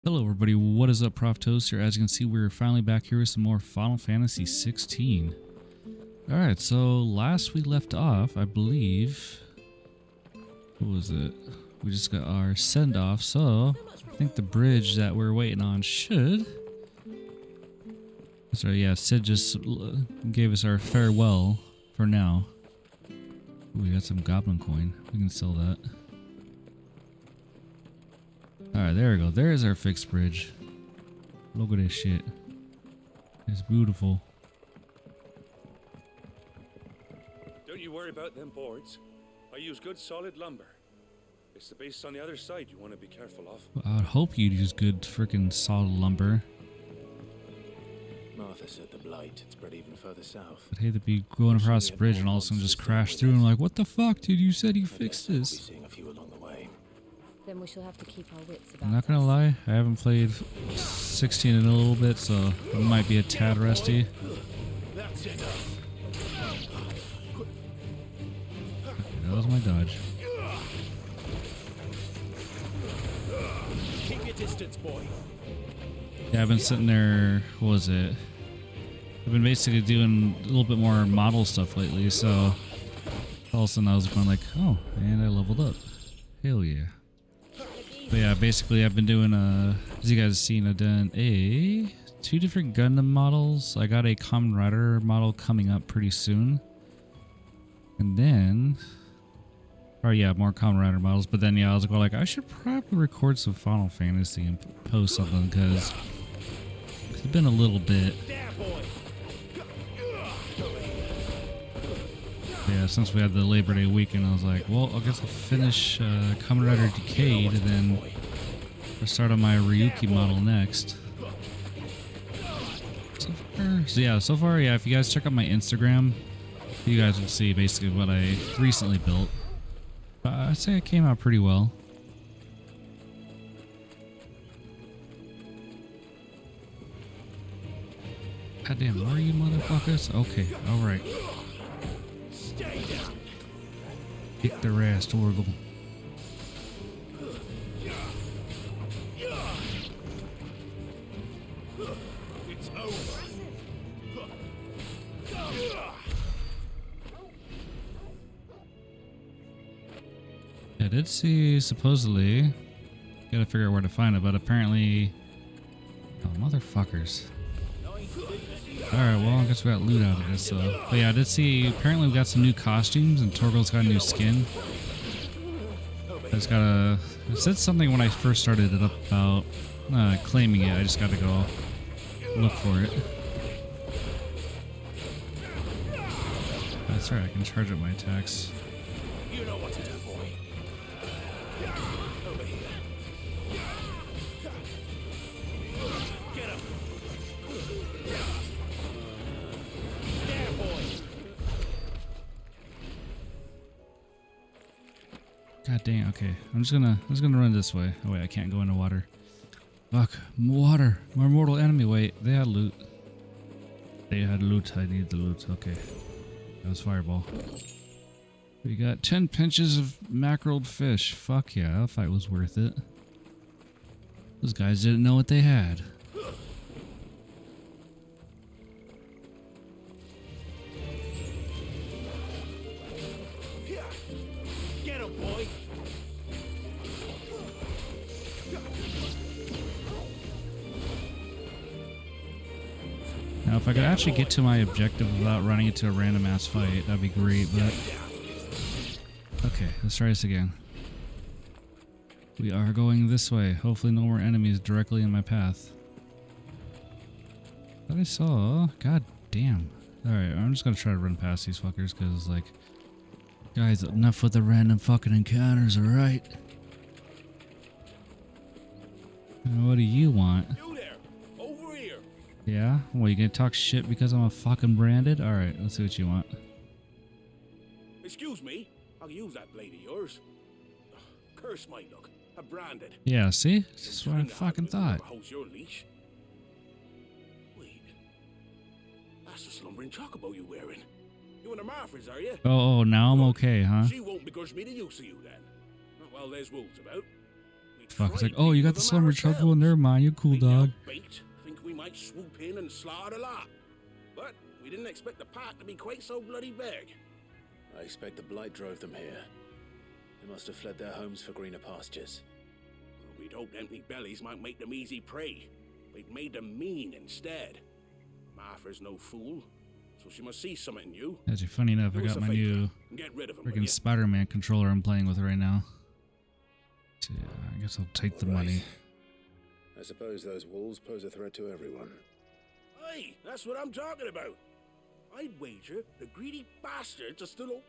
Hello everybody, what is up? Prof Toast here. As you can see, we're finally back here with some more Final Fantasy 16. Alright, so last we left off, I believe, what was it? We just got our send-off, so I think the bridge that we're waiting on should... Sorry, yeah, Sid just gave us our farewell for now. Ooh, we got some goblin coin. We can sell that. Alright, there we go. There's our fixed bridge. Look at this shit. It's beautiful. Don't you worry about them boards. I use good solid lumber. It's the base on the other side you want to be careful of. I would hope you'd use good freaking solid lumber. Martha said the blight had spread even further south. I'd hate to be going across the bridge and all of a sudden just crash through and like, what the fuck, dude? You said you fixed We'll be this. seeing a few along the way. Then we shall have to keep our wits about I'm not gonna lie, I haven't played 16 in a little bit, so I might be a tad rusty. That's enough. That was my dodge. Keep your distance, boy. Yeah, I've been sitting there, what was it? I've been basically doing a little bit more model stuff lately, so all of a sudden I was going like, oh, and I leveled up. Hell yeah. But yeah, basically I've been doing, as you guys have seen, I've done two different Gundam models. I got a Kamen Rider model coming up pretty soon. And then, oh yeah, more Kamen Rider models. But then yeah, I was going like, I should probably record some Final Fantasy and post something because it's been a little bit. Yeah, since we had the Labor Day weekend, I was like, well, I guess I'll finish Kamen Rider Decade and then I'll start on my Ryuki model next. So far, yeah, if you guys check out my Instagram, you guys will see basically what I recently built. I'd say it came out pretty well. Goddamn, where are you motherfuckers? Okay, alright. Kick their ass, Torgal. It's over. I did see, supposedly, gotta figure out where to find it, but apparently, oh, motherfuckers. Alright, well, I guess we got loot out of this, so. But yeah, I did see, apparently we got some new costumes, and Torgal's got a new skin. I just gotta, it said something when I first started it up about claiming it. I just gotta go look for it. That's right, I can charge up my attacks. You know what to do, boy. Over here. Get him. There, boy. God dang, okay. I'm just gonna run this way. Oh wait, I can't go into water. Fuck, water. My mortal enemy. Wait, they had loot. They had loot. I need the loot. Okay. That was fireball. We got 10 pinches of mackereled fish. Fuck yeah, that fight was worth it. Those guys didn't know what they had. Get him, boy. Now, if I could actually get to my objective without running into a random ass fight, that'd be great, but... Okay, let's try this again. We are going this way. Hopefully no more enemies directly in my path. That I saw. God damn. Alright, I'm just gonna try to run past these fuckers, because, like... Guys, enough with the random fucking encounters, alright? What do you want? You there. Over here. Yeah? Well, you gonna talk shit because I'm a fucking branded? Alright, let's see what you want. Excuse me. I can use that blade of yours. Curse my luck. I'm branded. Yeah, see? That's what I fucking thought. How's your leash? Wait. That's the slumbering chocobo you wearing. You and the Marfers, are you? Oh, now I'm okay, huh? She won't begrudge me the use of you then. Well, there's wolves about. fuck. It's like, tried oh, you got beating the them slumber chuckle. ourselves. Never mind, you cool We now dog. baked, think we might swoop in and slaughter the lot. But we didn't expect the pack to be quite so bloody big. I expect the blight drove them here. They must have fled their homes for greener pastures. We'd hoped empty bellies might make them easy prey. We'd made them mean instead. Martha's no fool, so she must see something in you. Actually, funny enough, I Do us got a my favor new and get rid of them, will freaking ya? Spider-Man controller I'm playing with right now. So, yeah, I guess I'll take the Right. money. I suppose those wolves pose a threat to everyone. Hey, that's what I'm talking about. I'd wager the greedy bastards are still.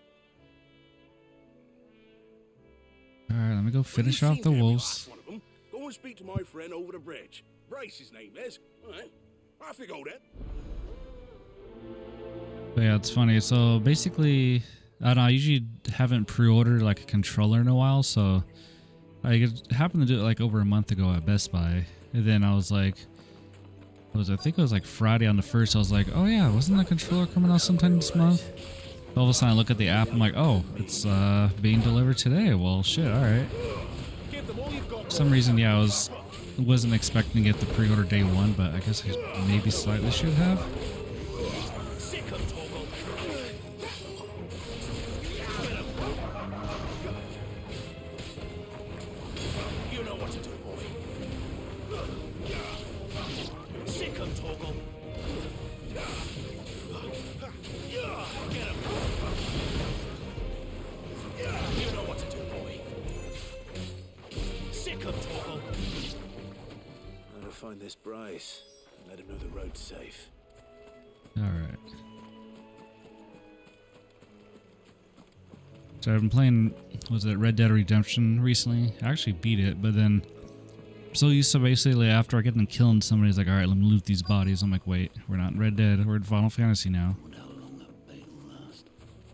Alright, let me go When finish you off seen the every wolves. last one of 'em, go and speak to my friend over the bridge. Bryce, his name is. All right, off you go then. But yeah, it's funny. So basically, I don't know, I usually haven't pre-ordered like a controller in a while, so I happened to do it like over a month ago at Best Buy. And then I was like, I think it was like Friday on the 1st, I was like, oh yeah, wasn't the controller coming out sometime this month? All of a sudden I look at the app, I'm like, oh, it's being delivered today. Well, shit, alright. Give them all you've got. For some reason, yeah, wasn't expecting to get the pre-order day one, but I guess I maybe slightly should have. Sick of Toggle. You know what to do, boy. Sick of Toggle. Get him. You know what to do, boy. Sick of Toggle. I'm gonna find this Bryce and let him know the road's safe. Alright. So I've been playing, was it Red Dead Redemption recently? I actually beat it, but then I'm so used to basically after I get them killing somebody, it's like, alright, let me loot these bodies. I'm like, wait, we're not in Red Dead, we're in Final Fantasy now.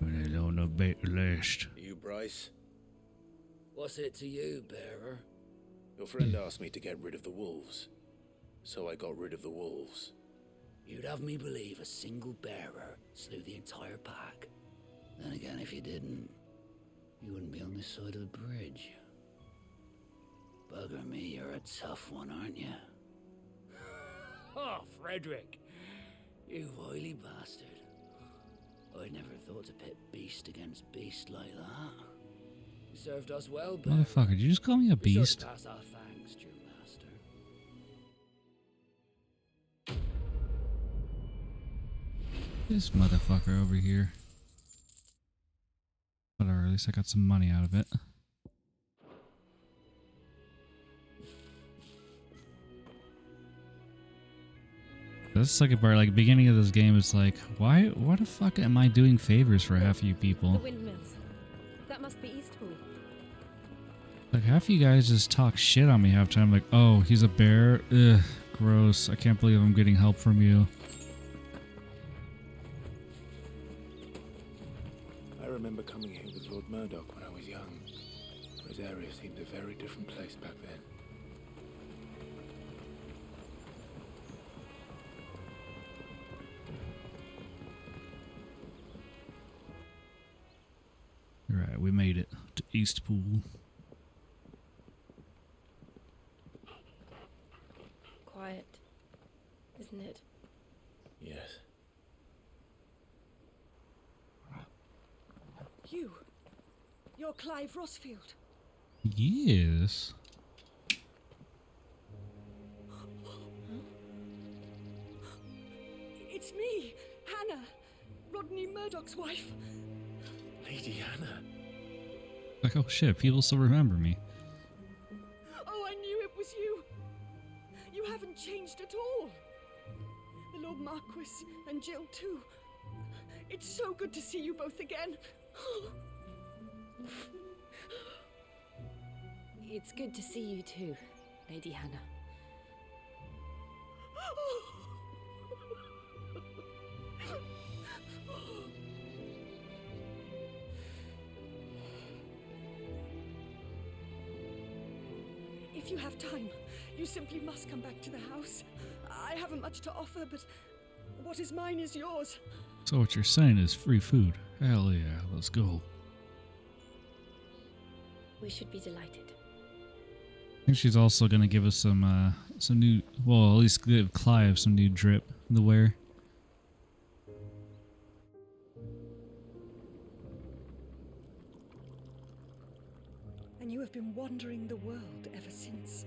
We don't know bait last. Are you Bryce? What's it to you, bearer? Your friend asked me to get rid of the wolves. So I got rid of the wolves. You'd have me believe a single bearer slew the entire pack. Then again, if you didn't, you wouldn't be on this side of the bridge. Bugger me, you're a tough one, aren't you? Oh, Frederick, you wily bastard. I'd never thought to pit beast against beast like that. You served us well, bearer. Motherfucker, did you just call me a Be sure to beast? pass our thanks to your master. This motherfucker over here. Whatever, at least I got some money out of it. That's the second part, like beginning of this game, it's like, why the fuck am I doing favors for half of you The people? windmills. That must be Eastpool. Like half of you guys just talk shit on me half the time, like, oh, he's a bear? Ugh, gross. I can't believe I'm getting help from you. I remember coming here with Lord Murdoch when I was young. This area seemed a very different place back then. Right, we made it to Eastpool. Quiet, isn't it? Yes. You're Clive Rossfield. Yes. It's me, Hannah, Rodney Murdoch's wife. Lady Hannah. Like, oh shit, people still remember me. Oh, I knew it was you. You haven't changed at all. The Lord Marquis and Jill too. It's so good to see you both again. It's good to see you too, Lady Hannah. If you have time, you simply must come back to the house. I haven't much to offer, but what is mine is yours. So what you're saying is free food. Hell yeah, let's go. We should be delighted. think she's also gonna give us some new, well, at least give Clive some new drip to wear. And you have been wandering the world ever since.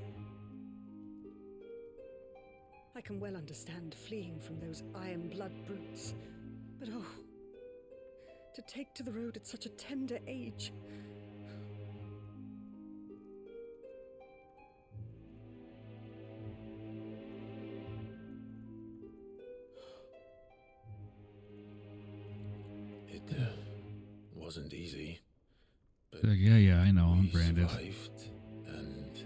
I can well understand fleeing from those iron blood brutes, but oh, to take to the road at such a tender age. It wasn't easy. But Like, yeah, I know, I'm we branded. survived, and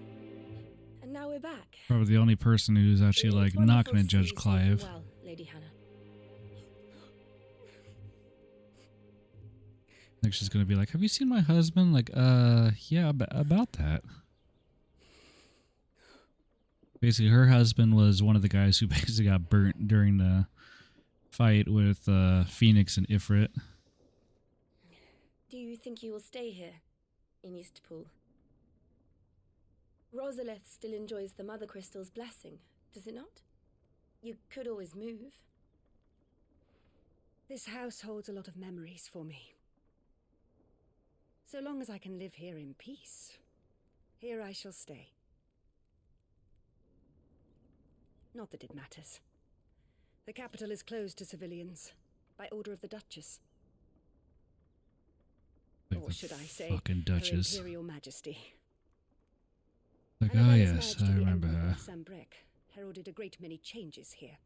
And now we're back. Probably the only person who's actually It's like not wonderful gonna to see you judge safe and Clive. well, Lady Hannah. I think she's gonna be like, "Have you seen my husband?" Like, yeah, about that. Basically, her husband was one of the guys who basically got burnt during the fight with Phoenix and Ifrit. Do you think you will stay here, in Eastpool? Rosalith still enjoys the Mother Crystal's blessing, does it not? You could always move. This house holds a lot of memories for me. So long as I can live here in peace, here I shall stay. Not that it matters. The capital is closed to civilians, by order of the Duchess. Like Or the should I say, fucking Duchess. Her Imperial Majesty. Like, An oh event yes, marriage to I the remember Emperor her. of Sambrec heralded a great many changes here.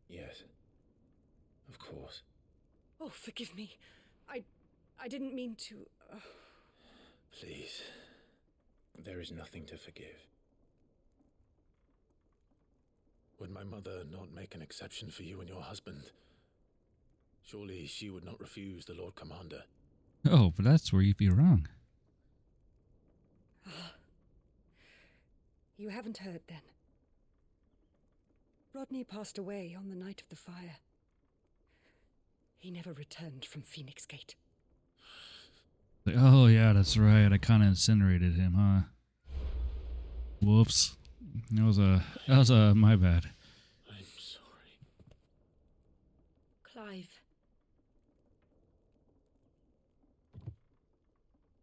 yes, of course. Oh, forgive me. I didn't mean to... Please, there is nothing to forgive. Would my mother not make an exception for you and your husband? Surely she would not refuse the Lord Commander. Oh, but that's where you'd be wrong. You haven't heard, then. Rodney passed away on the night of the fire. He never returned from Phoenix Gate. Like, oh yeah, that's right. I kind of incinerated him, huh? Whoops. That was a my bad. I'm sorry. Clive,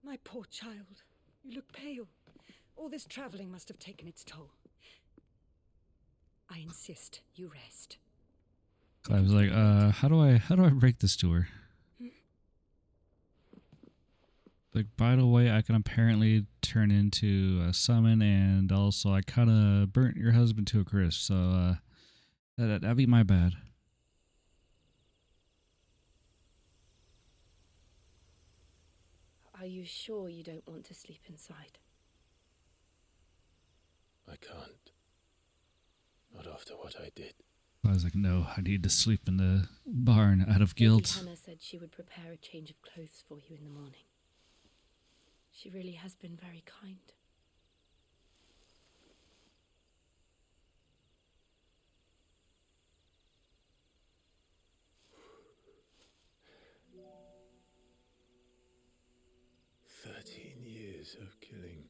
My poor child. You look pale. All this traveling must have taken its toll. I insist you rest. I was like, how do I break this to her? Like, by the way, I can apparently turn into a summon, and also I kind of burnt your husband to a crisp, so that'd be my bad. are you sure you don't want to sleep inside? I can't. Not after what I did. I was like, no, I need to sleep in the barn out of Lady guilt. Hannah said she would prepare a change of clothes for you in the morning. She really has been very kind. Years of killing.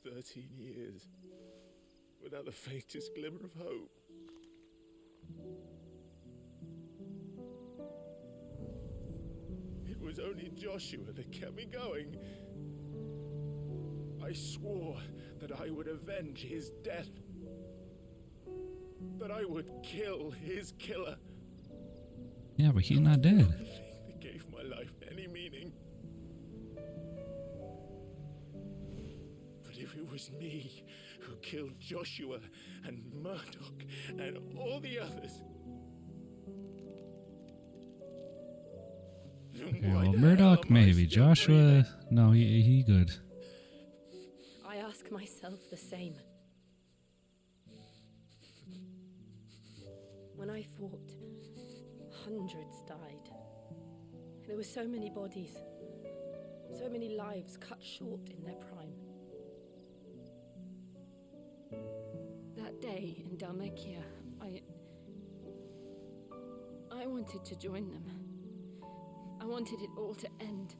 13 years without the faintest glimmer of hope. It was only Joshua that kept me going. I swore that I would avenge his death. That I would kill his killer. Yeah, but he's not dead. The thing that gave my life any meaning. But if it was me who killed Joshua and Murdoch and all the others, then Yeah, why well, the hell Murdoch am I maybe. still Joshua, breathing? no, he good. I ask myself the same. When I fought, hundreds died. There were so many bodies, so many lives cut short in their prime. That day in Dalmekia, I wanted to join them. I wanted it all to end.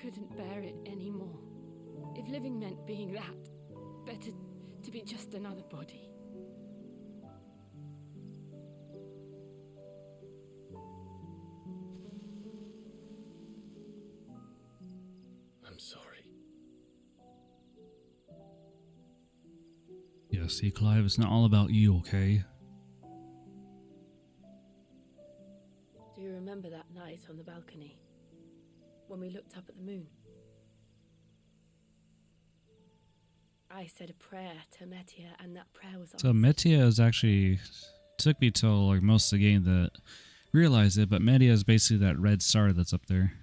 couldn't bear it anymore. If living meant being that, better to be just another body. I'm sorry. Yeah, see, Clive, it's not all about you, okay? Do you remember that night on the balcony? When we looked up at the moon? I said a prayer to Metia, and that prayer was So answered. Metia is actually... took me till like most of the game to realize it, but Metia is basically that red star that's up there.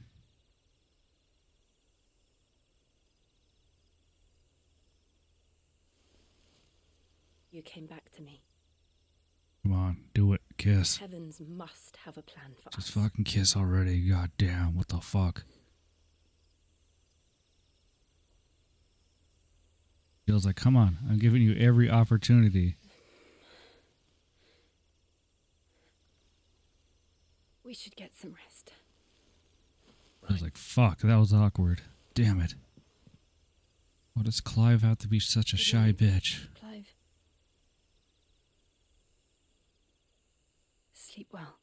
You came back to me. Come on, do it. Kiss. Heavens must have a plan for Just us. fucking kiss already. God damn, what the fuck? Feels like, come on, I'm giving you every opportunity. We should get some rest. I was like, fuck, that was awkward. Damn it. Why does Clive have to be such a shy bitch? Clive. Sleep well.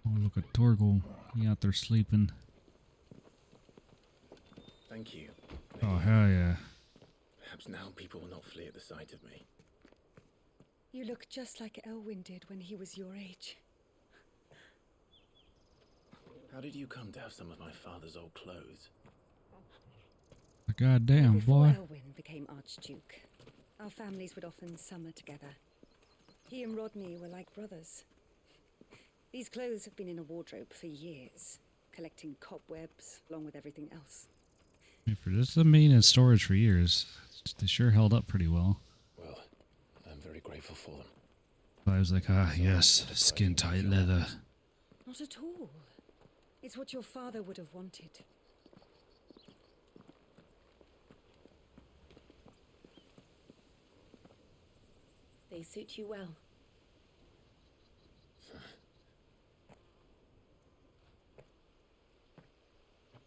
Oh, look at Torgal. He out there sleeping. Thank you. Oh, hell yeah. Perhaps now people will not flee at the sight of me. You look just like Elwyn did when he was your age. How did you come to have some of my father's old clothes? God damn, Before boy. Elwyn became Archduke, our families would often summer together. He and Rodney were like brothers. These clothes have been in a wardrobe for years, collecting cobwebs along with everything else. For this has been in storage for years. They sure held up pretty well. Well, I'm very grateful for them. I was like, ah, yes, skin tight leather. Not at all. It's what your father would have wanted. They suit you well.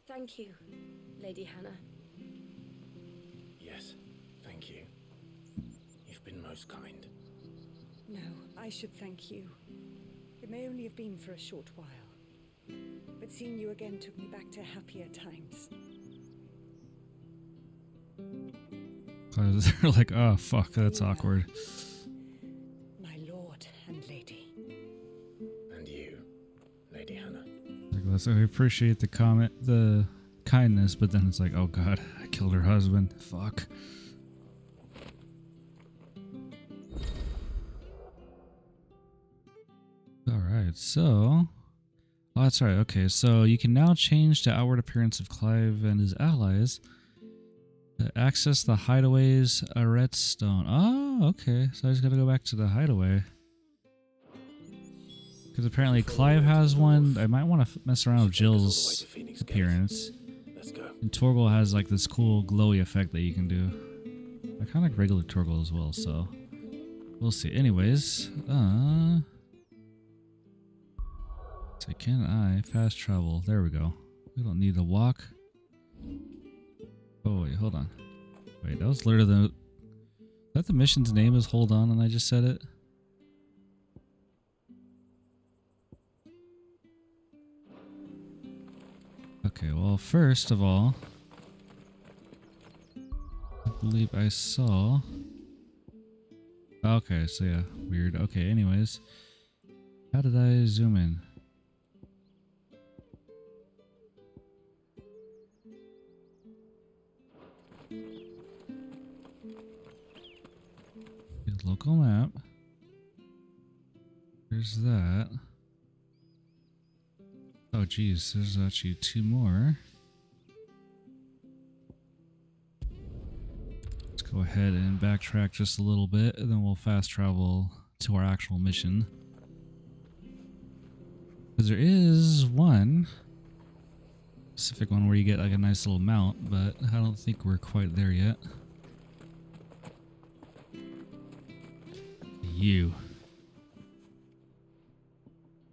Thank you, Lady Hannah. Yes, thank you. You've been most kind. No, I should thank you. It may only have been for a short while, but seeing you again took me back to happier times. They're like, oh, fuck, that's awkward. My lord and lady. And you, Lady Hannah. Like, listen, I appreciate the comment, the kindness, but then it's like, oh god, I killed her husband. Fuck. Alright, so... Oh, that's right, okay, so you can now change the outward appearance of Clive and his allies. Access the hideaway's Arret Stone. Oh, okay, so I just gotta go back to the hideaway. Because apparently Clive has one. I might want to mess around with Jill's appearance. Let's go. And Torgal has like this cool glowy effect that you can do. I kind of like regular Torgal as well, so we'll see. Anyways, so can I fast travel? There we go. We don't need to walk. Oh wait, hold on. Wait, that was literally the... Is that the mission's name is Hold On and I just said it? Okay, well, first of all, I believe I saw... Okay, so yeah, weird. Okay, anyways. How did I zoom in? The local map. There's that. Oh geez, there's actually two more. Let's go ahead and backtrack just a little bit, and then we'll fast travel to our actual mission. Because there is one specific one where you get like a nice little mount, but I don't think we're quite there yet. you.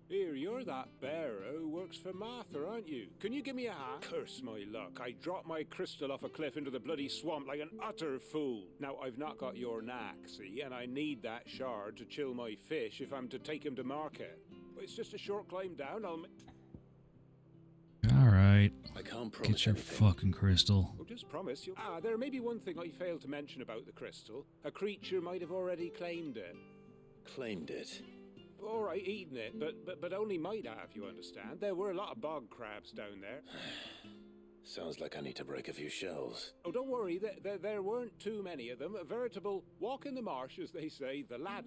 Here, you're that bearer who works for Martha, aren't you? Can you give me a hand? Curse my luck. I dropped my crystal off a cliff into the bloody swamp like an utter fool. Now, I've not got your knack, see, and I need that shard to chill my fish if I'm to take him to market. It's just a short climb down. Alright. I can't promise Get your anything. fucking crystal. Well, just promise you. There may be one thing I failed to mention about the crystal. A creature might have already claimed it. Claimed it. All right, eaten it, but only might have, you understand. There were a lot of bog crabs down there. Sounds like I need to break a few shells. Oh, don't worry, there weren't too many of them. A veritable walk in the marsh, as they say, the lad...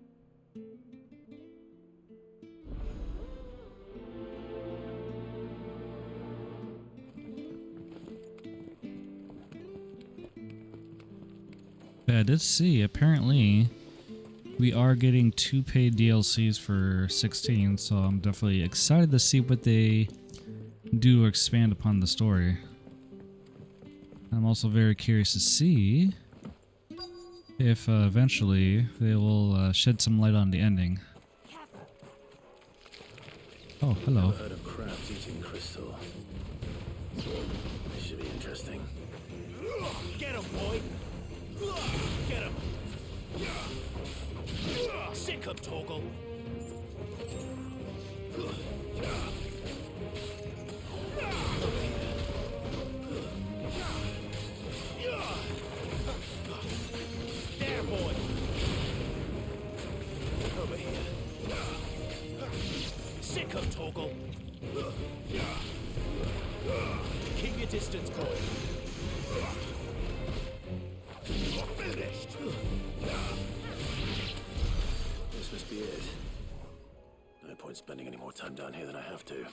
Yeah, I did see, apparently, we are getting 2 paid DLCs for 16, so I'm definitely excited to see what they do to expand upon the story. I'm also very curious to see if eventually they will shed some light on the ending. Oh, hello. Never heard of crabs eating crystal. This should be interesting. Get him, boy! Get him! Sick of Toggle! There, boy! Over here. Sick of Toggle! Keep your distance, boy! Finished! This must be it. No point spending any more time down here than I have to.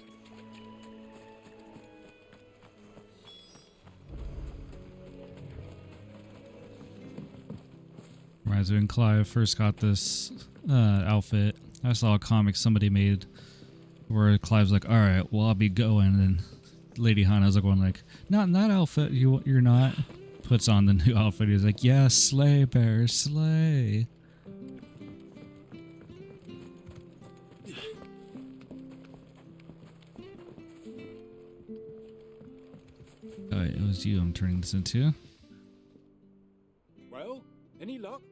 Reminds me when Clive first got this outfit. I saw a comic somebody made where Clive's like, "Alright, well I'll be going," and Lady Hana's like going like, "Not in that outfit, you're not." Puts on the new outfit, he's like, "Yeah, slay bear, slay." Alright, it was you I'm turning this into. Well, any luck?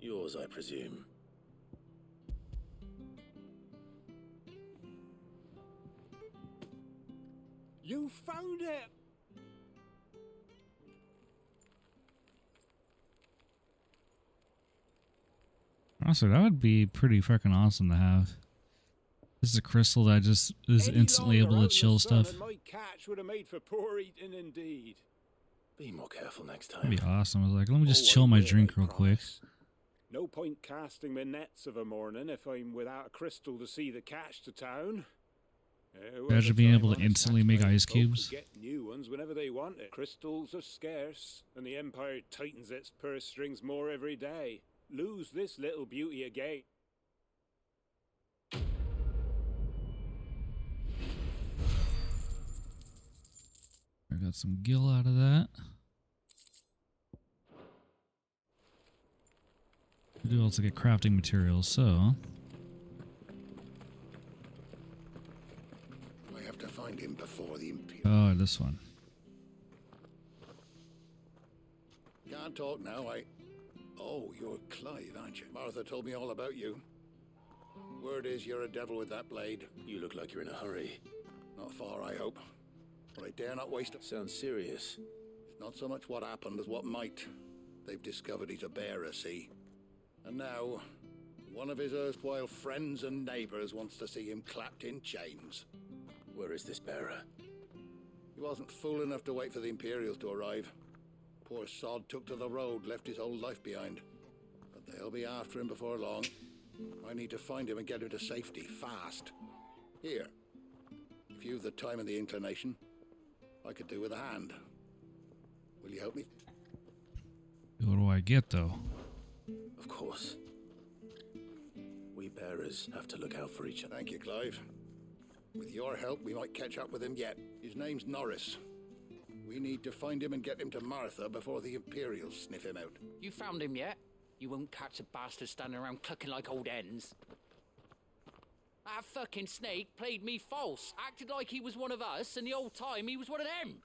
Yours, I presume. You found it! Honestly, that would be pretty freaking awesome to have. This is a crystal that just is Any instantly longer able out to in chill the sun stuff. and my catch would have made for poor eating indeed. Be more careful next time. That'd be awesome. I was like, let me just Oh, chill I my will, drink I real quick. promise. No point casting my nets of a morning if I'm without a crystal to see the catch to town. Imagine being able to instantly make ice cubes. Get new ones whenever they want it. Crystals are scarce, and the Empire tightens its purse strings more every day. Lose this little beauty again. I got some gill out of that. I do also get crafting materials, so I have to find him before the Imperial. oh, this one. Can't talk now, Oh, you're Clive, aren't you? Martha told me all about you. Word is you're a devil with that blade. You look like you're in a hurry. Not far, I hope. But I dare not waste it. Sounds serious. It's not so much what happened as what might. They've discovered he's a bearer, see? And now, one of his erstwhile friends and neighbors wants to see him clapped in chains. Where is this bearer? He wasn't fool enough to wait for the Imperials to arrive. Poor sod took to the road, left his whole life behind. But they'll be after him before long. I need to find him and get him to safety, fast. Here, if you've the time and the inclination, I could do with a hand. Will you help me? What do I get though? Of course. We bearers have to look out for each other. Thank you, Clive. With your help, we might catch up with him yet. His name's Norris. We need to find him and get him to Martha before the Imperials sniff him out. You found him yet? You won't catch a bastard standing around clucking like old hens. That fucking snake played me false, acted like he was one of us, and the whole time he was one of them.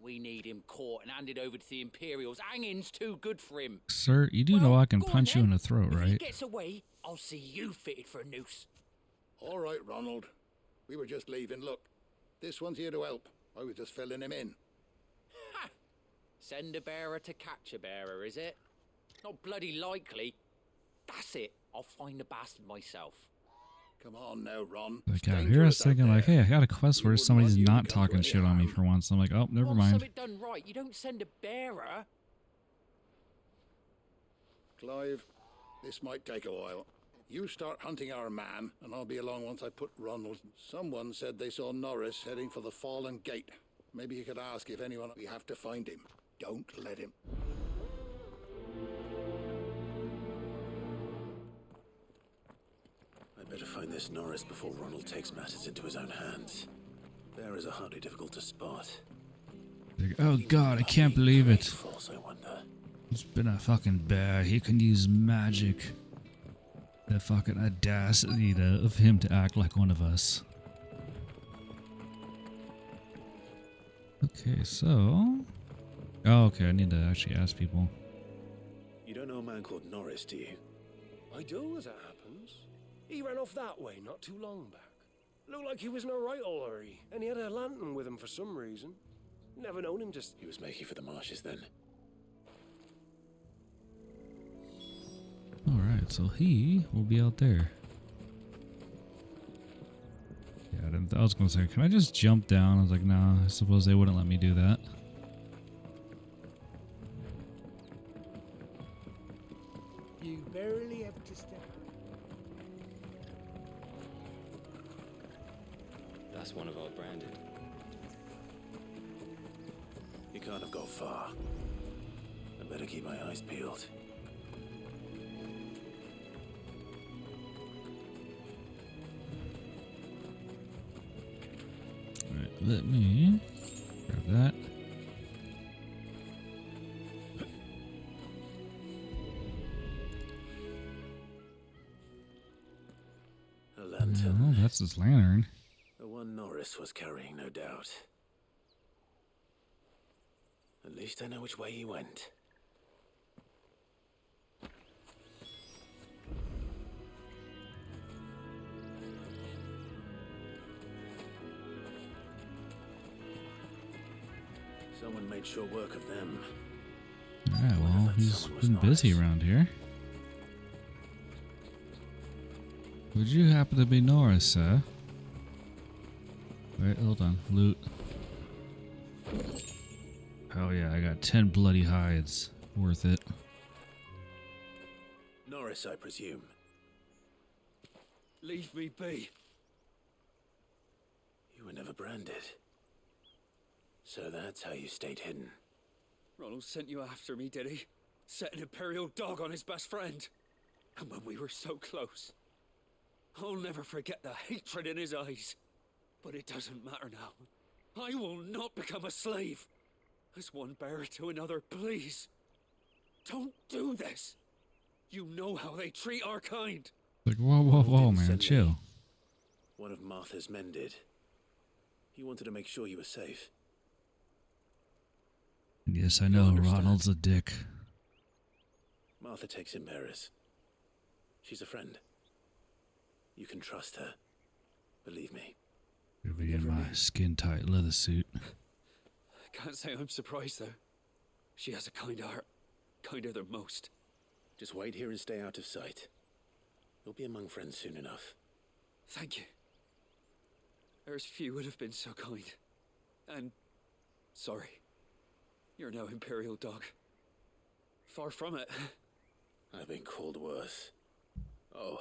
We need him caught and handed over to the Imperials. Hanging's too good for him. Sir, you do know I can go on punch you then. in the throat, If he right? gets away, I'll see you fitted for a noose. All right, Ronald. We were just leaving. Look, this one's here to help. I was just filling him in. Ha! Send a bearer to catch a bearer, is it? Not bloody likely. That's it. I'll find the bastard myself. Come on now, Ron. Like, It's here I was dangerous out thinking, like, there. hey, I got a quest where We wouldn't somebody's want you to not come to talking any shit on me harm. for once. I'm like, oh, never Want mind. something done right. You don't send a bearer. Clive, this might take a while. You start hunting our man, and I'll be along once I put Ronald. Someone said they saw Norris heading for the Fallen Gate. Maybe you could ask if anyone... We have to find him. Don't let him. I better find this Norris before Ronald takes matters into his own hands. Bearers are hardly difficult to spot. Like, oh god, I can't believe it. False, I wonder. He's been a fucking bear. He can use magic. The fucking audacity of him to act like one of us. Okay, so... Oh, okay, I need to actually ask people. You don't know a man called Norris, do you? I do, as it happens. He ran off that way not too long back. Looked like he was in a right old hurry, and he had a lantern with him for some reason. Never known him just... He was making for the marshes then. Alright, so he will be out there. Yeah, I was gonna say, can I just jump down? I was like, nah, I suppose they wouldn't let me do that. You barely have to step That's one of our branded. He can't have gone far. I better keep my eyes peeled. Alright, let me grab that. A lantern. Oh, that's his lantern. The one Norris was carrying, no doubt. At least I know which way he went. Someone made sure work of them. Alright, well, he's been busy around here. Would you happen to be Norris, sir? Wait, hold on. Loot. Oh yeah, I got 10 bloody hides. Worth it. Norris, I presume. Leave me be. You were never branded. So that's how you stayed hidden. Ronald sent you after me, did he? Set an Imperial dog on his best friend. And when we were so close. I'll never forget the hatred in his eyes. But it doesn't matter now. I will not become a slave. As one bearer to another, please. Don't do this. You know how they treat our kind. Like, whoa, whoa, whoa, Didn't man, send me. chill. One of Martha's men did. He wanted to make sure you were safe. Yes, I know, understand. Ronald's a dick. Martha takes in bearers. She's a friend. You can trust her. Believe me. You'll be in my skin-tight leather suit. Can't say I'm surprised, though. She has a kind heart. Kinder than most. Just wait here and stay out of sight. You'll be among friends soon enough. Thank you. There's few would have been so kind. And... sorry. You're no Imperial dog. Far from it. I've been called worse. Oh.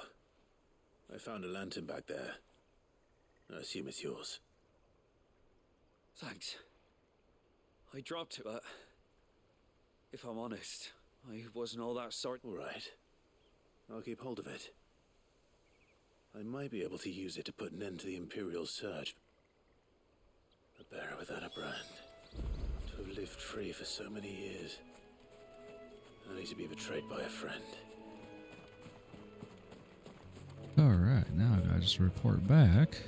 I found a lantern back there. I assume it's yours. Thanks. I dropped it, but... if I'm honest, I wasn't all that sort... All right. I'll keep hold of it. I might be able to use it to put an end to the Imperial surge. A bearer without a brand. To have lived free for so many years. Only to be betrayed by a friend. Alright, now I gotta just report back.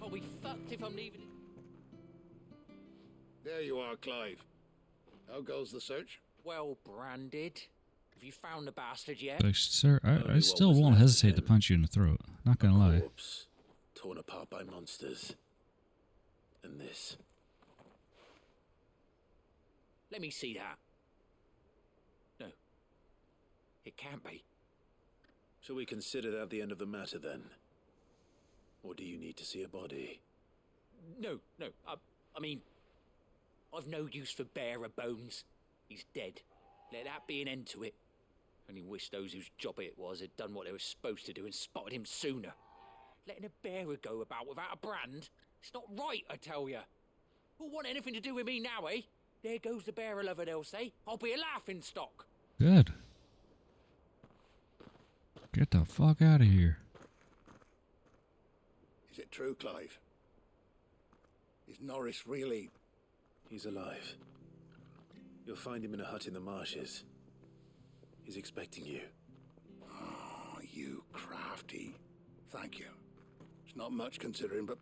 I'll be fucked if I'm leaving. There you are, Clive. How goes the search? Well branded. Have you found the bastard yet? Like, sir, I Only still what was won't left of hesitate to him. punch you in the throat. Not gonna lie. Corpse, torn apart by monsters. And this. Let me see that. No. It can't be. Shall we consider that the end of the matter then? Or do you need to see a body? No. I mean, I've no use for bearer bones. He's dead. Let that be an end to it. Only wish those whose job it was had done what they were supposed to do and spotted him sooner. Letting a bearer go about without a brand? It's not right, I tell ya. Who'll want anything to do with me now, eh? There goes the bearer lover, they'll say. I'll be a laughing stock. Good. Get the fuck out of here. Is it true, Clive? Is Norris really... He's alive. You'll find him in a hut in the marshes. He's expecting you. Oh, you crafty. Thank you. It's not much considering, but...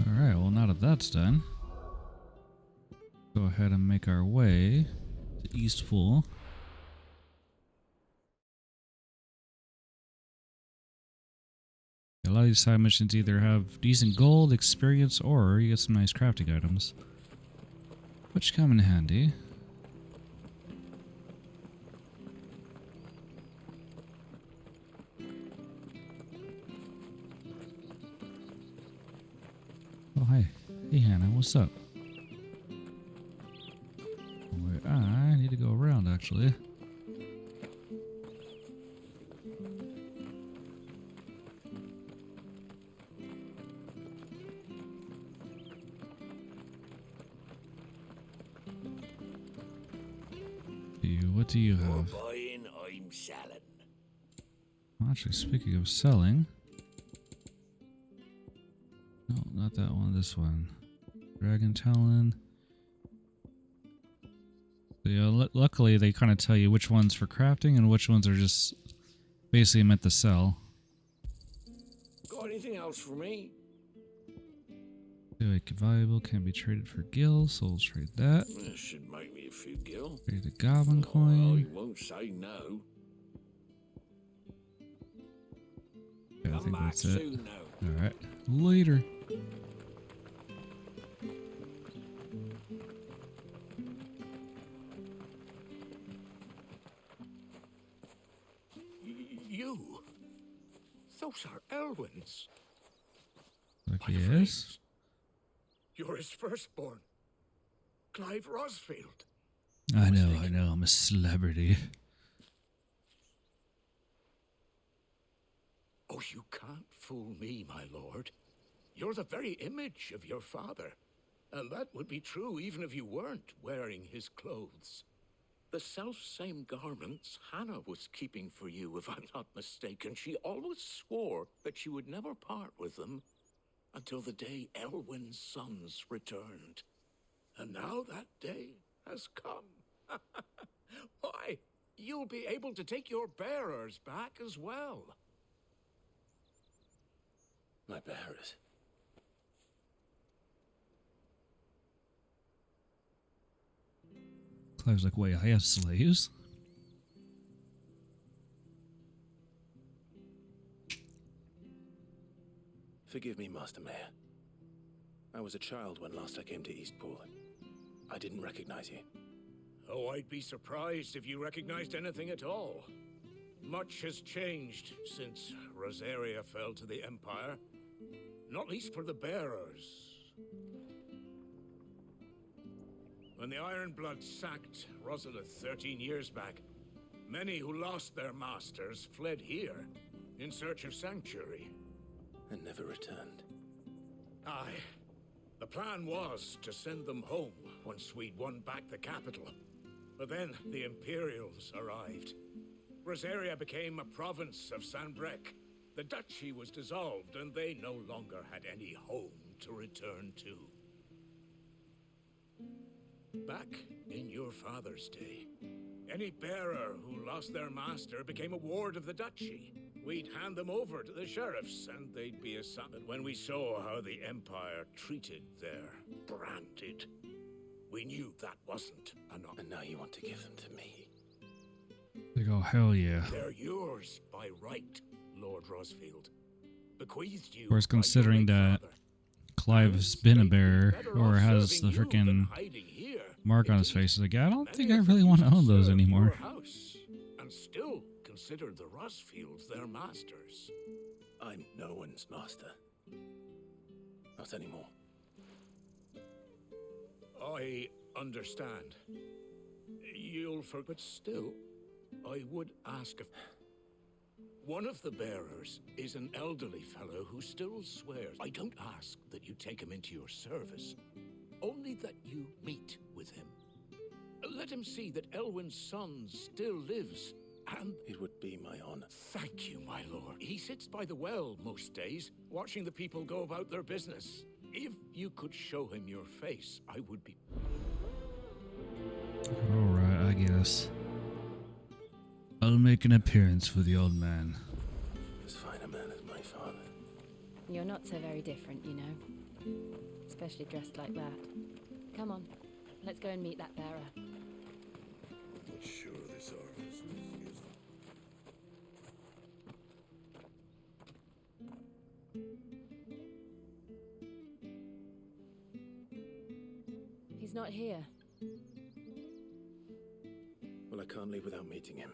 Alright, well, now that that's done, go ahead and make our way to Eastful. A lot of these side missions either have decent gold, experience, or you get some nice crafting items, which come in handy. Oh, hi. Hey, Hannah, what's up? Wait, I need to go around, actually. What do you have? Buying, I'm selling. Actually, speaking of selling... No, not that one, this one. Dragon Talon. Yeah, luckily they kind of tell you which ones for crafting and which ones are just basically meant to sell. Got anything else for me? Like valuable can be traded for gil, so we'll trade that. This should make me a few gil. Trade the goblin Oh, coin. he won't say no. Yeah, I Come think back that's it. soon now. Alright, later. You? Those are Elwyn's. Like My yes. friends. You're his firstborn. Clive Rosfield. I know, I'm a celebrity. Oh, you can't fool me, my lord. You're the very image of your father. And that would be true even if you weren't wearing his clothes. The self-same garments Hannah was keeping for you, if I'm not mistaken. She always swore that she would never part with them until the day Elwyn's sons returned. And now that day has come. Why, you'll be able to take your bearers back as well. My bearers? Clive's like, wait, I have slaves? Forgive me, Master Mayor. I was a child when last I came to Eastpool. I didn't recognize you. Oh, I'd be surprised if you recognized anything at all. Much has changed since Rosaria fell to the Empire. Not least for the bearers. When the Ironbloods sacked Rosalith 13 years back, many who lost their masters fled here in search of sanctuary. And never returned. Aye. The plan was to send them home once we'd won back the capital. But then the Imperials arrived. Rosaria became a province of Sanbreque. The duchy was dissolved, and they no longer had any home to return to. Back in your father's day, any bearer who lost their master became a ward of the duchy. We'd hand them over to the sheriffs, and they'd be assigned. But when we saw how the Empire treated their branded, we knew that wasn't enough. And now you want to give them to me? They go, hell yeah. They're yours by right, Lord Rosfield. Bequeathed you. Whereas considering that Clive has been a bearer, or has the freaking mark on his face, is like, I don't think I really want to own those anymore. And still consider the Rosfields their masters. I'm no one's master. Not anymore. I understand. But still, I would ask if... One of the bearers is an elderly fellow who still swears. I don't ask that you take him into your service, only that you meet with him. Let him see that Elwyn's son still lives, and... It would be my honor. Thank you, my lord. He sits by the well most days, watching the people go about their business. If you could show him your face, I would be... Alright, I guess. I'll make an appearance for the old man. As fine a man as my father. You're not so very different, you know. Especially dressed like that. Come on, let's go and meet that bearer. Not sure this our business is. He's not here. Well, I can't leave without meeting him.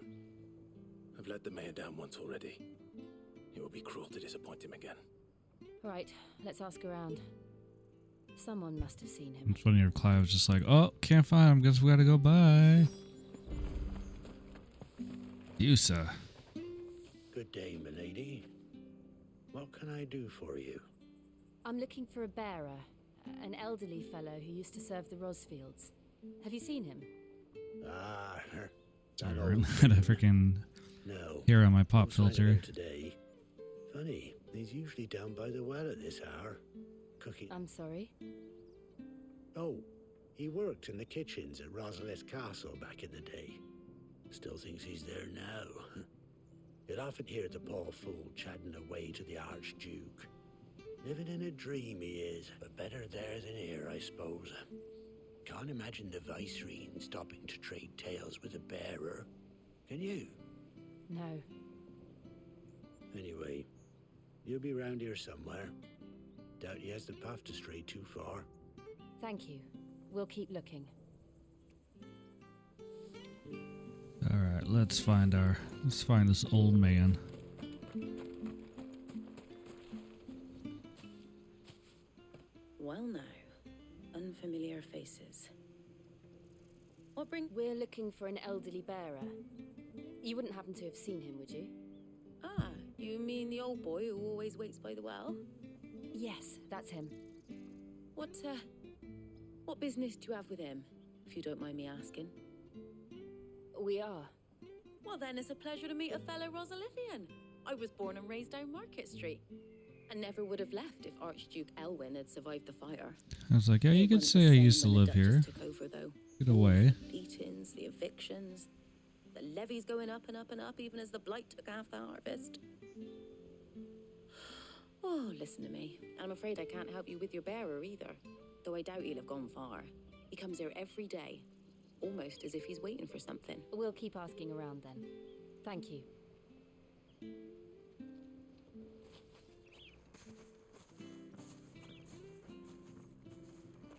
I've let the mayor down once already. It would be cruel to disappoint him again. Right, let's ask around. Someone must have seen him. It's funny if Clive was just like, oh, can't find him, guess we gotta go, bye. You, sir. Good day, milady. What can I do for you? I'm looking for a bearer, an elderly fellow who used to serve the Rosfields. Have you seen him? Ah, Sorry, I had a freaking hair on my pop filter. Today. Funny, he's usually down by the well at this hour, cooking. I'm sorry? Oh, he worked in the kitchens at Rosalith Castle back in the day. Still thinks he's there now. You'd often hear the poor fool chatting away to the Archduke. Living in a dream he is, but better there than here, I suppose. Can't imagine the Viceroy stopping to trade tales with a bearer. Can you? No. Anyway, you'll be round here somewhere. Doubt he has the path to stray too far. Thank you. We'll keep looking. Alright, let's find this old man. Well now, unfamiliar faces. We're looking for an elderly bearer. You wouldn't happen to have seen him, would you? Ah, you mean the old boy who always waits by the well? Yes, that's him. What business do you have with him, if you don't mind me asking? We are. Well then, it's a pleasure to meet a fellow Rosalithian. I was born and raised down Market Street. and never would have left if Archduke Elwyn had survived the fire. I was like, yeah, you It could wasn't say the I same used to when the live Duchess here. took over, though. Get away. The beatings, the evictions, the levies going up and up and up, even as the blight took half the harvest. Oh, listen to me. I'm afraid I can't help you with your bearer either, though I doubt he'll have gone far. He comes here every day, almost as if he's waiting for something. We'll keep asking around then. Thank you.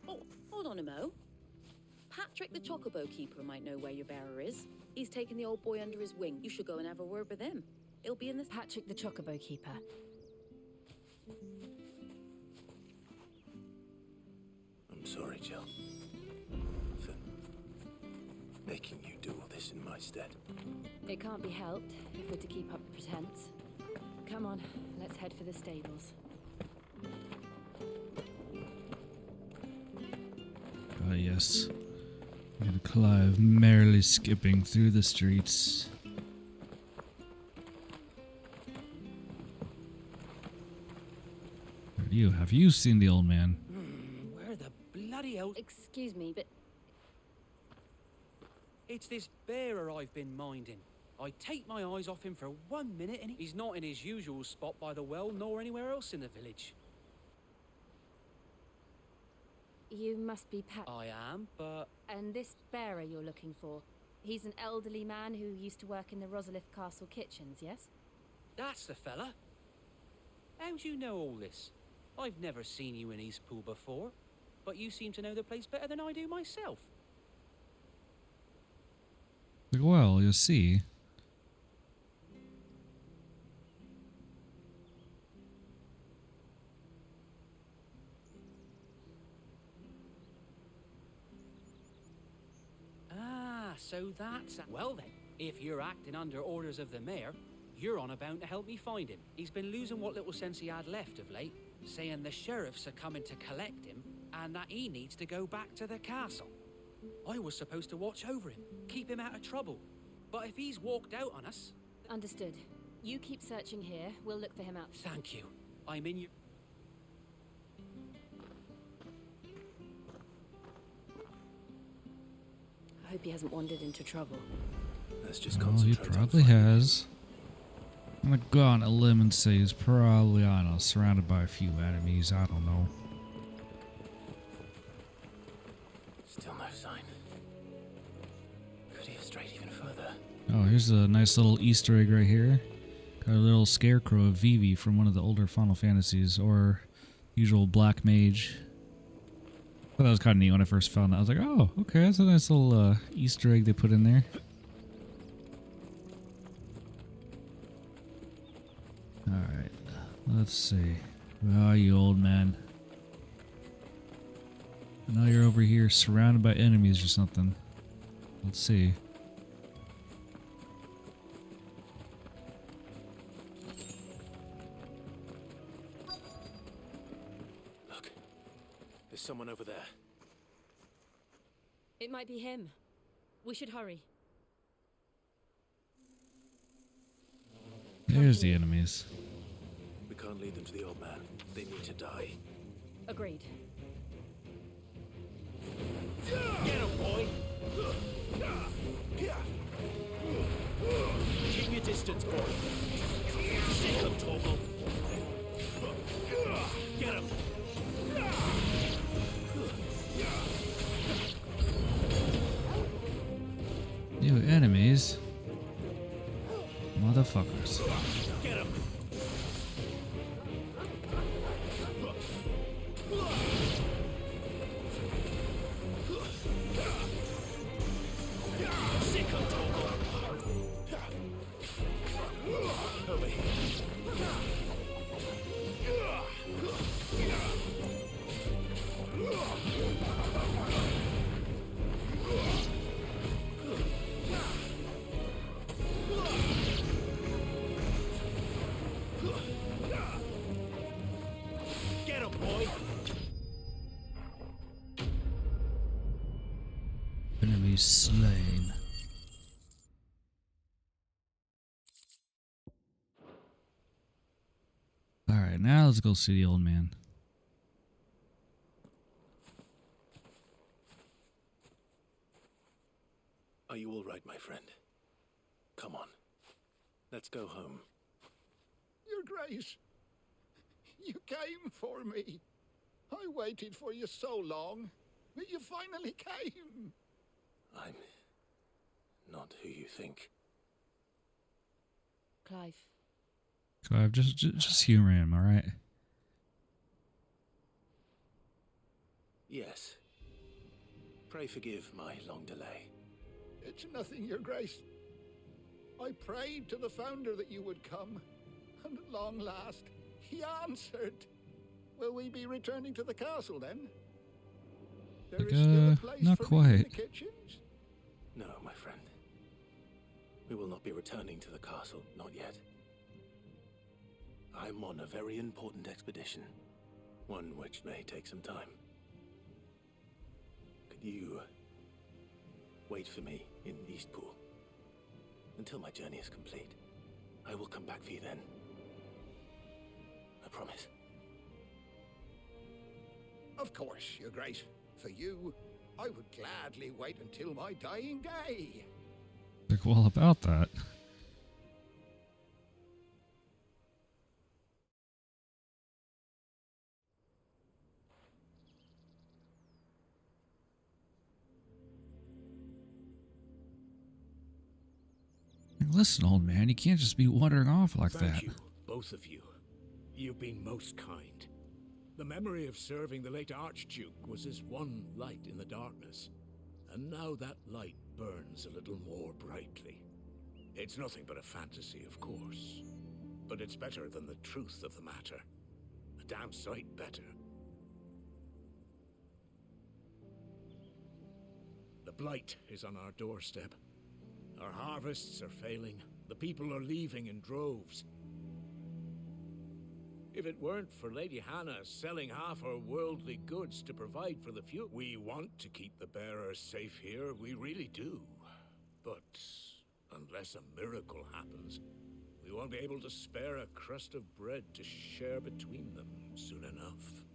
Oh, hold on a mo. Patrick the Chocobo Keeper might know where your bearer is. He's taken the old boy under his wing. You should go and have a word with him. He'll be in this... Patrick the Chocobo Keeper. I'm sorry, Jill. For making you do all this in my stead. It can't be helped if we're to keep up the pretense. Come on, let's head for the stables. Ah, yes. And Clive merrily skipping through the streets. Have you seen the old man? Where the bloody hell? Excuse me, but It's this bearer I've been minding. I take my eyes off him for 1 minute and he's not in his usual spot by the well nor anywhere else in the village. you must be Pat. I am, but... And this bearer you're looking for, he's an elderly man who used to work in the Rosalith Castle kitchens, yes? That's the fella. How do you know all this? I've never seen you in Eastpool before, but you seem to know the place better than I do myself. Well, you see. Ah, so that's... Well then, if you're acting under orders of the mayor, you're on about to help me find him. He's been losing what little sense he had left of late, saying the sheriffs are coming to collect him, and that he needs to go back to the castle. I was supposed to watch over him, keep him out of trouble. But if he's walked out on us... Understood. You keep searching here, we'll look for him out. Thank you. I'm in your... I hope he hasn't wandered into trouble. Let's just Well, he concentrate on probably finding has. I'm gonna go on a limb and say he's probably, I don't know, surrounded by a few enemies. I don't know. Still no sign. Could he have strayed even further? Oh, here's a nice little Easter egg right here. Got a little scarecrow of Vivi from one of the older Final Fantasies, or usual black mage. I thought that was kind of neat when I first found that. I was like, oh, okay, that's a nice little Easter egg they put in there. Alright, let's see. Where are you, old man? I know you're over here surrounded by enemies or something. Let's see. Look, there's someone over there. It might be him. We should hurry. There's the enemies. We can't lead them to the old man. They need to die. Agreed. Get him, boy! Keep your distance, boy. Sick him, Torgal. Get him! New enemies. Motherfuckers. Get him! Sick him, Torgal. Over here. Get him, boy! Enemies slain. Alright, now Now let's go see the old man. Are you all right, my friend? Come on. Let's go home. Your Grace, you came for me. I waited for you so long, but you finally came. I'm not who you think. Clive. Clive, just humor him, all right? Yes. Pray forgive my long delay. It's nothing, Your Grace. I prayed to the Founder that you would come, and at long last, he answered. Will we be returning to the castle then? There is still a place not for me quite. in the kitchens? No, my friend. We will not be returning to the castle, not yet. I'm on a very important expedition, one which may take some time. Could you wait for me in Eastpool until my journey is complete? I will come back for you then. I promise. Of course, Your Grace. For you, I would gladly wait until my dying day. Like, well, about that. Listen, old man, you can't just be wandering off like that. Thank you, both of you. You've been most kind. The memory of serving the late Archduke was as one light in the darkness, and now that light burns a little more brightly. It's nothing but a fantasy, of course, but it's better than the truth of the matter. A damn sight better. The blight is on our doorstep. Our harvests are failing. The people are leaving in droves. If it weren't for Lady Hannah selling half her worldly goods to provide for the future, we want to keep the bearers safe here, we really do. But unless a miracle happens, we won't be able to spare a crust of bread to share between them soon enough.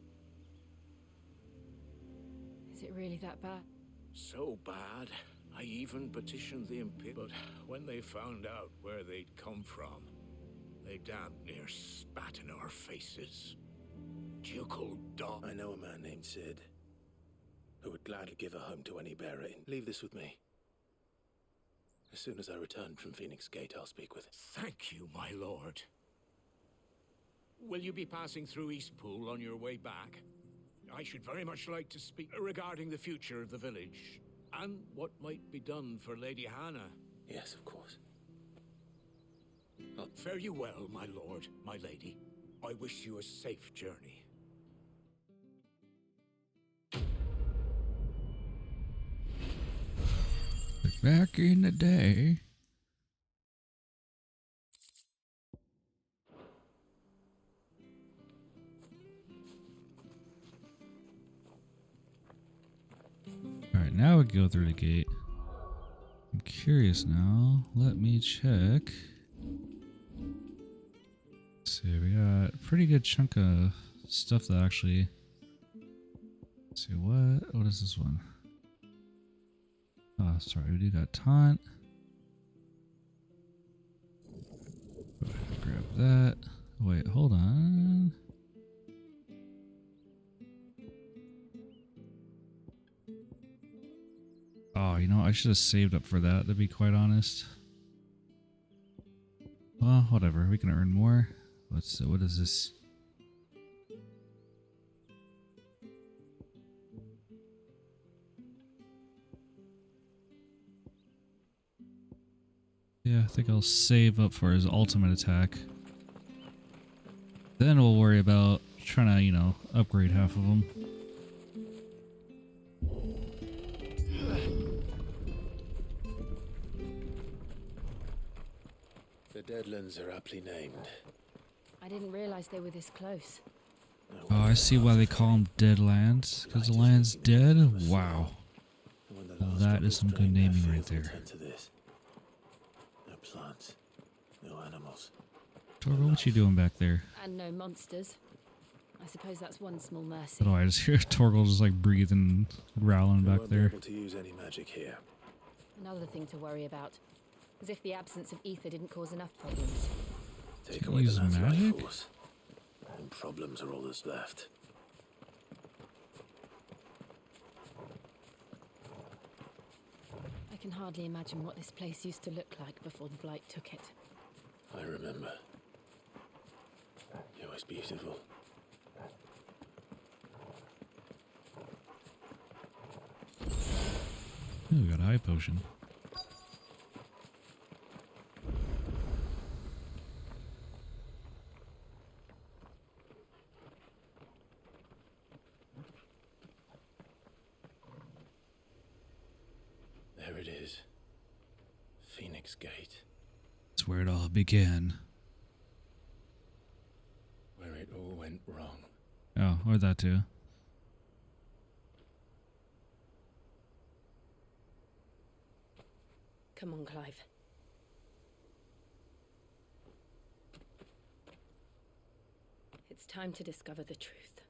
Is it really that bad? So bad, I even petitioned the Imperial, but when they found out where they'd come from, they damn near spat in our faces. Ducal dog. I know a man named Sid, who would gladly give a home to any bearer. Leave this with me. As soon as I return from Phoenix Gate, I'll speak with him. Thank you, my lord. Will you be passing through Eastpool on your way back? I should very much like to speak regarding the future of the village, and what might be done for Lady Hannah. Yes, of course. Fare you well, my lord, my lady. I wish you a safe journey. Back in the day. Alright, now we go through the gate. I'm curious now. Let me check. Let's see, we got a pretty good chunk of stuff that actually... Let's see, what is this one? Oh, sorry, we do got taunt. Go ahead and grab that. Wait, hold on. Oh, you know, I should have saved up for that, to be quite honest. Well, whatever, we can earn more. What is this? Yeah, I think I'll save up for his ultimate attack. Then we'll worry about trying to, you know, upgrade half of them. The Deadlands are aptly named. I didn't realize they were this close. Oh, I see why they call them Deadlands. Because the land's dead? Wow. Well, that is some good naming right there. No plants, no animals. Torgo, what you doing back there? And no monsters. I suppose that's one small mercy. I don't know, I just hear Torgal just like breathing, growling We back won't be there. able to use any magic here. Another thing to worry about. As if the absence of ether didn't cause enough problems. Take away the Use lad's life magic? force, and problems are all that's left. I can hardly imagine what this place used to look like before the Blight took it. I remember. It was beautiful. Ooh, got a high potion. There it is. Phoenix Gate. That's where it all began. Where it all went wrong. Oh, or that too. Come on, Clive. It's time to discover the truth.